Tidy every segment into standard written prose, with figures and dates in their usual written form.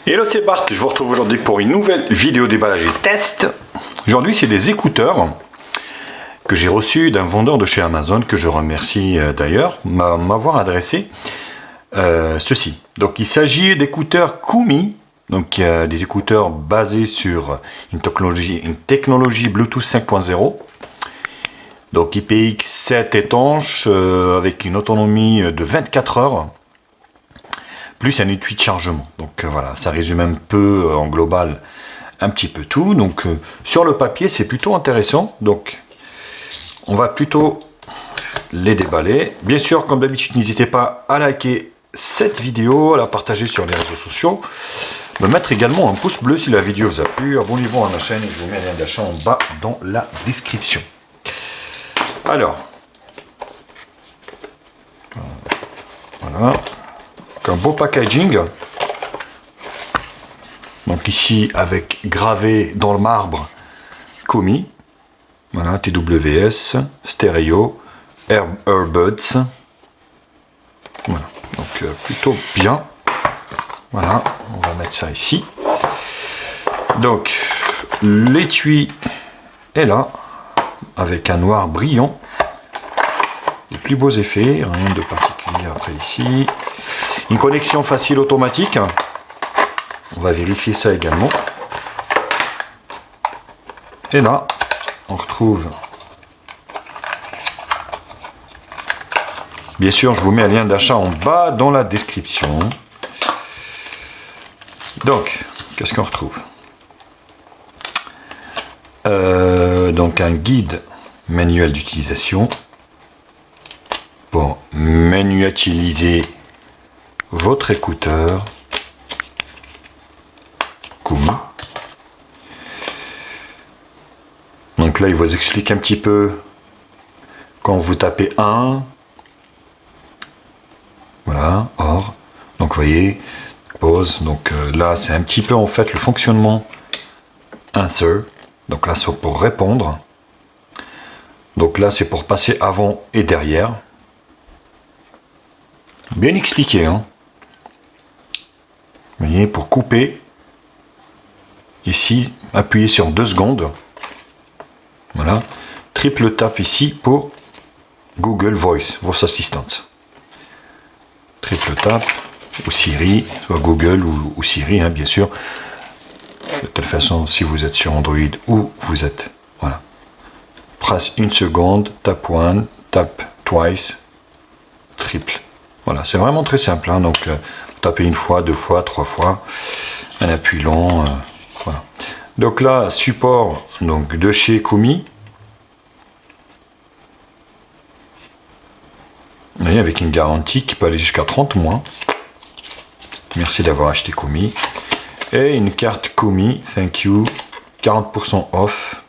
Hello, c'est Bart, je vous retrouve aujourd'hui pour une nouvelle vidéo déballage et test. Aujourd'hui, c'est des écouteurs que j'ai reçus d'un vendeur de chez Amazon, que je remercie d'ailleurs, m'avoir adressé ceci. Donc, il s'agit d'écouteurs Kumi, donc des écouteurs basés sur une technologie Bluetooth 5.0. Donc, IPX7 étanche, avec une autonomie de 24 heures. Plus un étui de chargement. Donc voilà, ça résume un peu en global un petit peu tout. Donc sur le papier, c'est plutôt intéressant. Donc on va plutôt les déballer. Bien sûr, comme d'habitude, n'hésitez pas à liker cette vidéo, à la partager sur les réseaux sociaux, me mettre également un pouce bleu si la vidéo vous a plu. Abonnez-vous à ma chaîne et je vous mets un lien d'achat en bas dans la description. Alors, voilà. Un beau packaging, donc ici avec gravé dans le marbre Kumi, voilà, TWS, stéréo, Earbuds, voilà, donc plutôt bien. Voilà, on va mettre ça ici. Donc l'étui est là avec un noir brillant, les plus beaux effets, rien de particulier après ici. Une connexion facile automatique, on va vérifier ça également. Et là, on retrouve, bien sûr, je vous mets un lien d'achat en bas dans la description. Donc, qu'est-ce qu'on retrouve? Donc un guide manuel d'utilisation pour manualiser votre écouteur Kumi. Donc là, il vous explique un petit peu quand vous tapez 1, voilà, or, donc vous voyez, pause, donc là c'est un petit peu en fait le fonctionnement answer, donc là c'est pour répondre, donc là c'est pour passer avant et derrière, bien expliqué, hein. Vous voyez, pour couper, ici, appuyez sur 2 secondes. Voilà. Triple tap ici pour Google Voice, Voice Assistant. Triple tap, ou Siri, soit Google ou Siri, hein, bien sûr. De telle façon, si vous êtes sur Android ou vous êtes, voilà. Press 1 seconde, tap 1, tap twice, triple. Voilà, c'est vraiment très simple, hein, donc tapez une fois, 2 fois, 3 fois, un appui long, voilà. Donc là, support donc de chez Kumi, vous voyez, avec une garantie qui peut aller jusqu'à 30 mois. Merci d'avoir acheté Kumi. Et une carte Kumi, thank you, 40% off,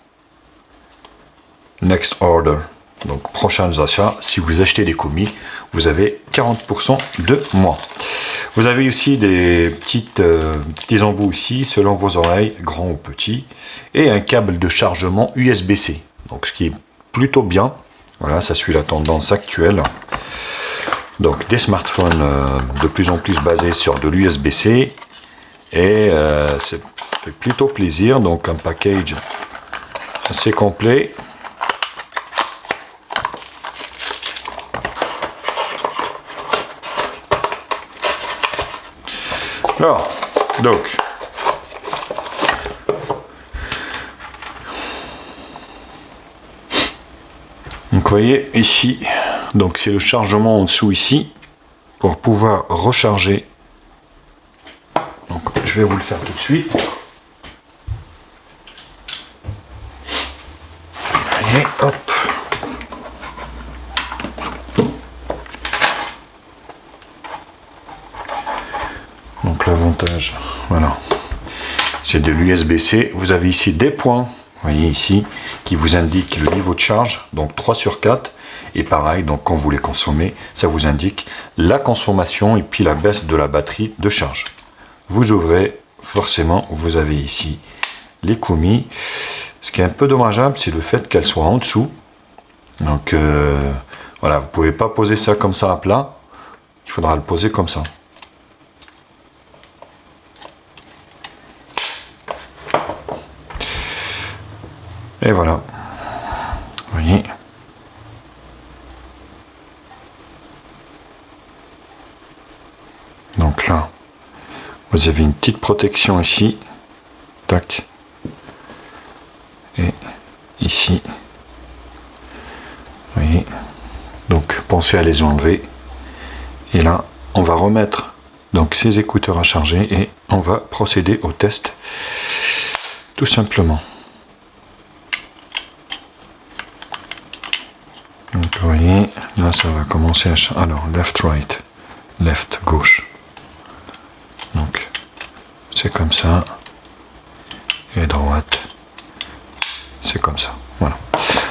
next order. Donc prochains achats, si vous achetez des Kumi, vous avez 40% de moins. Vous avez aussi des petits embouts ici, selon vos oreilles, grands ou petits, et un câble de chargement USB-C. Donc ce qui est plutôt bien. Voilà, ça suit la tendance actuelle. Donc des smartphones de plus en plus basés sur de l'USB-C. Et ça fait plutôt plaisir. Donc un package assez complet. Alors, donc, vous voyez ici, donc c'est le chargement en dessous ici, pour pouvoir recharger. Donc je vais vous le faire tout de suite. Et hop. Donc l'avantage, voilà, c'est de l'USB-C. Vous avez ici des points, vous voyez ici, qui vous indiquent le niveau de charge, donc 3 sur 4. Et pareil, donc quand vous les consommez, ça vous indique la consommation et puis la baisse de la batterie de charge. Vous ouvrez, forcément, vous avez ici les Kumi. Ce qui est un peu dommageable, c'est le fait qu'elles soient en dessous. Donc voilà, vous ne pouvez pas poser ça comme ça à plat. Il faudra le poser comme ça. Et voilà. Vous voyez. Donc là, vous avez une petite protection ici. Tac. Et ici. Vous voyez. Donc pensez à les enlever. Et là, on va remettre donc ces écouteurs à charger et on va procéder au test. Tout simplement. Donc vous voyez, là ça va commencer à changer. Alors, left, right, left, gauche. Donc, c'est comme ça. Et droite, c'est comme ça. Voilà.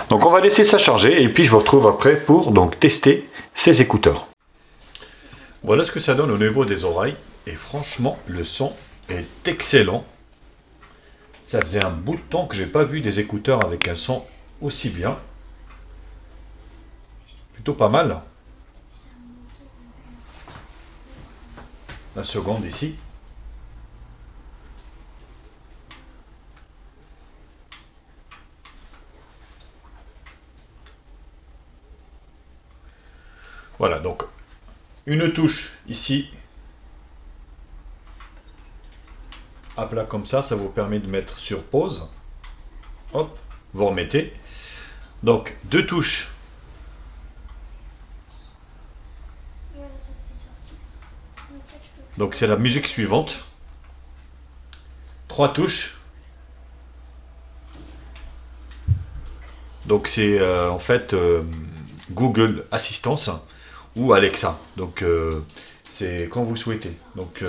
Donc on va laisser ça charger et puis je vous retrouve après pour donc tester ces écouteurs. Voilà ce que ça donne au niveau des oreilles. Et franchement, le son est excellent. Ça faisait un bout de temps que j'ai pas vu des écouteurs avec un son aussi bien. Plutôt pas mal. La seconde ici. Voilà, donc une touche ici. À plat comme ça vous permet de mettre sur pause. Hop, vous remettez. Donc deux touches. Donc c'est la musique suivante. Trois touches. Donc c'est en fait Google Assistance ou Alexa. Donc c'est quand vous souhaitez. Donc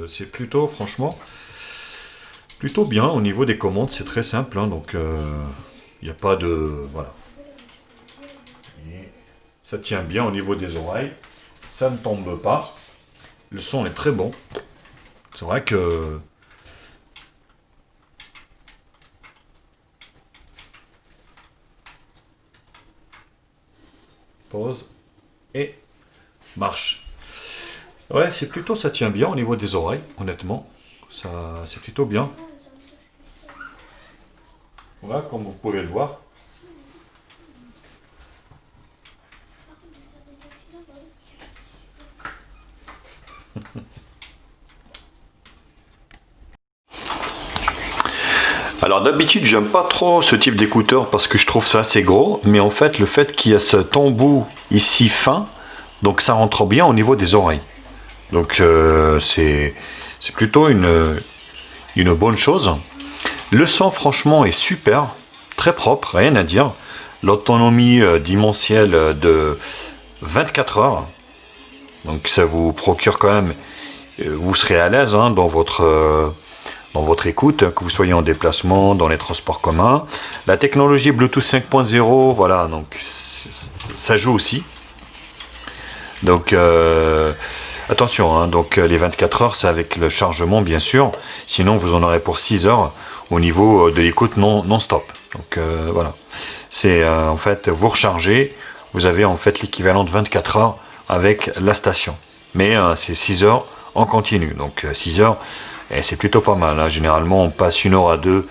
c'est plutôt franchement plutôt bien au niveau des commandes. C'est très simple. Hein, donc il n'y a pas de voilà. Et ça tient bien au niveau des oreilles. Ça ne tombe pas. Le son est très bon. C'est vrai que pause et marche. Ouais, c'est plutôt, ça tient bien au niveau des oreilles, honnêtement. Ça, c'est plutôt bien. Voilà, comme vous pouvez le voir. Alors d'habitude j'aime pas trop ce type d'écouteur parce que je trouve ça assez gros, mais en fait le fait qu'il y a cet embout ici fin, donc ça rentre bien au niveau des oreilles. Donc c'est plutôt une bonne chose. Le son franchement est super, très propre, rien à dire. L'autonomie dimensionnelle de 24 heures, donc ça vous procure quand même, vous serez à l'aise hein, dans votre écoute, que vous soyez en déplacement, dans les transports communs. La technologie Bluetooth 5.0, voilà, donc ça joue aussi. Donc attention, hein, donc les 24 heures, c'est avec le chargement bien sûr. Sinon, vous en aurez pour 6 heures au niveau de l'écoute non-stop. Donc voilà, c'est en fait vous rechargez, vous avez en fait l'équivalent de 24 heures avec la station. Mais c'est 6 heures en continu. Donc 6 heures. Et c'est plutôt pas mal, hein. Généralement on passe 1 heure à 2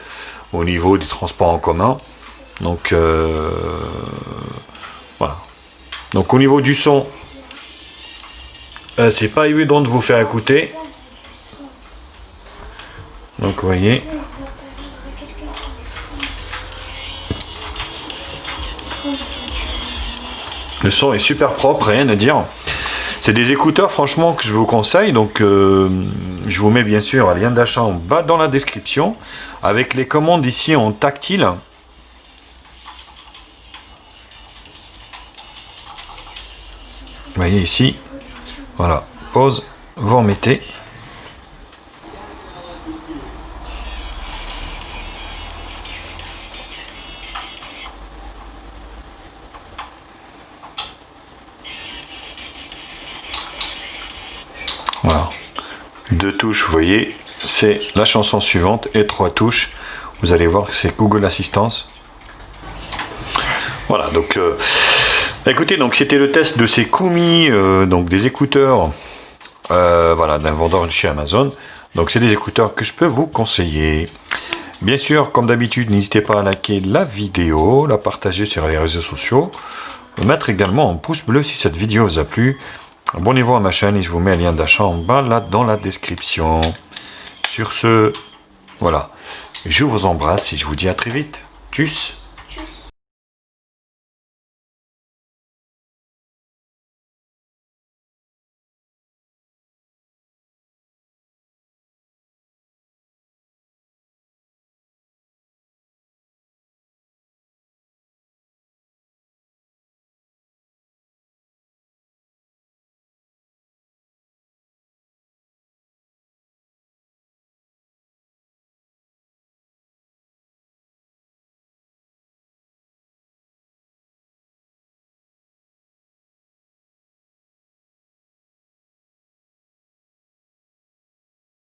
au niveau des transports en commun. Donc voilà. Donc au niveau du son, c'est pas évident de vous faire écouter. Donc vous voyez. Le son est super propre, rien à dire. C'est des écouteurs franchement que je vous conseille, donc je vous mets bien sûr un lien d'achat en bas dans la description, avec les commandes ici en tactile. Vous voyez ici, voilà, pause, vous remettez. Voilà, 2 touches, vous voyez, c'est la chanson suivante, et 3 touches, vous allez voir que c'est Google Assistance. Voilà, donc écoutez, donc c'était le test de ces Kumi, donc des écouteurs, voilà, d'un vendeur de chez Amazon. Donc c'est des écouteurs que je peux vous conseiller. Bien sûr, comme d'habitude, n'hésitez pas à liker la vidéo, la partager sur les réseaux sociaux, mettre également un pouce bleu si cette vidéo vous a plu. Abonnez-vous à ma chaîne et je vous mets un lien d'achat en bas là dans la description. Sur ce, voilà, je vous embrasse et je vous dis à très vite. Tchuss!